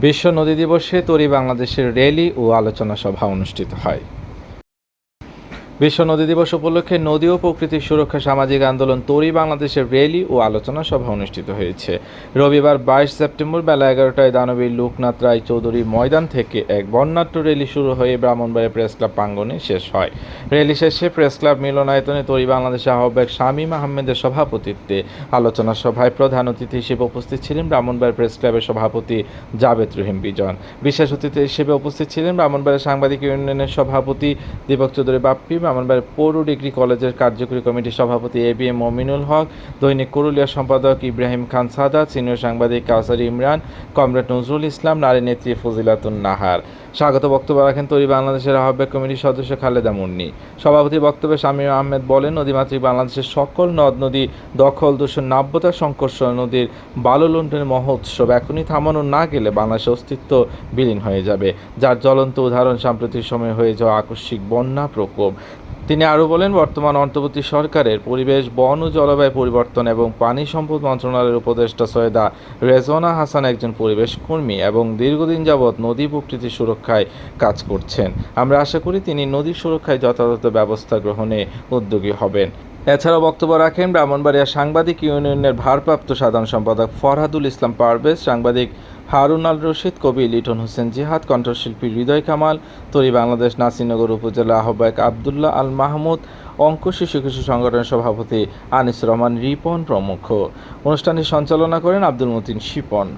বিশ্ব নদী দিবসে তরী বাংলাদেশের র্যালি ও আলোচনা সভা অনুষ্ঠিত হয়। বিশ্ব নদী দিবস উপলক্ষে নদী ও প্রকৃতির সুরক্ষা সামাজিক আন্দোলন তরী বাংলাদেশের র্যালি ও আলোচনা সভা অনুষ্ঠিত হয়েছে। রবিবার 22 সেপ্টেম্বর বেলা 11টায় দানবীর লোকনাথ রায় চৌধুরী ময়দান থেকে এক বর্ণাঢ্য র্যালি শুরু হয়ে ব্রাহ্মণবাড়িয়া প্রেস ক্লাব প্রাঙ্গণে শেষ হয়। র্যালি শেষে প্রেস ক্লাব মিলনায়তনে তরী বাংলাদেশের আহ্বায়ক শামীম আহমেদের সভাপতিত্বে আলোচনা সভায় প্রধান অতিথি হিসেবে উপস্থিত ছিলেন ব্রাহ্মণবাড়িয়া প্রেস ক্লাবের সভাপতি জাবেদ রহিম বিজন। বিশেষ অতিথি হিসেবে উপস্থিত ছিলেন ব্রাহ্মণবাড়িয়া সাংবাদিক ইউনিয়নের সভাপতি দীপক চৌধুরী বাপ্পি, ব্রাহ্মণবাড়িয়া পৌর ডিগ্রি কলেজের কার্যকরী কমিটির সভাপতি এবিএম মমিনুল হক, দৈনিক কুরুলিয়া সম্পাদক ইব্রাহিম খান সাদাত, সিনিয়র সাংবাদিক কাউসার ইমরান, কমরেড নজরুল ইসলাম, নারী নেত্রী ফজিলাতুন নাহার। স্বাগত বক্তব্য রাখেন তরী বাংলাদেশের আহ্বায়ক কমিটির সদস্য খালেদা মুন্নি। সভাপতি বক্তব্যে শামীম আহমেদ বলেন, নদীমাতৃক বাংলাদেশের সকল নদ নদী দখল, দূষণ, নাব্যতা, সংকর্ষ, নদীর বালু লুণ্ঠনের মহোৎসব এখনই থামানো না গেলে বাংলাদেশের অস্তিত্ব বিলীন হয়ে যাবে, যার জ্বলন্ত উদাহরণ সাম্প্রতিক সময়ে হয়ে যাওয়া আকস্মিক বন্যা প্রকোপ। তিনি আরও বলেন, বর্তমান অন্তর্বর্তী সরকারের পরিবেশ, বন ও জলবায়ু পরিবর্তন এবং পানি সম্পদ মন্ত্রণালয়ের উপদেষ্টা সৈয়দা রেজওয়ানা হাসান একজন পরিবেশ কর্মী এবং দীর্ঘদিন যাবৎ নদী প্রকৃতি সুরক্ষায় কাজ করছেন। আমরা আশা করি তিনি নদী সুরক্ষায় যথাযথ ব্যবস্থা গ্রহণে উদ্যোগী হবেন। এছাড়াও বক্তব্য রাখেন ব্রাহ্মণবাড়িয়া সাংবাদিক ইউনিয়নের ভারপ্রাপ্ত সাধারণ সম্পাদক ফরহাদুল ইসলাম পারভেজ, সাংবাদিক হারুন আল রশিদ, কবি লিটন হোসেন জিহাদ, কণ্ঠশিল্পী হৃদয় কামাল, তরী বাংলাদেশ নাসিরনগর উপজেলা আহ্বায়ক আবদুল্লাহ আল মাহমুদ, অঙ্ক শিশু সংগঠনের সভাপতি আনিস রহমান রিপন প্রমুখ। অনুষ্ঠানটি সঞ্চালনা করেন আব্দুল মতিন শিপন।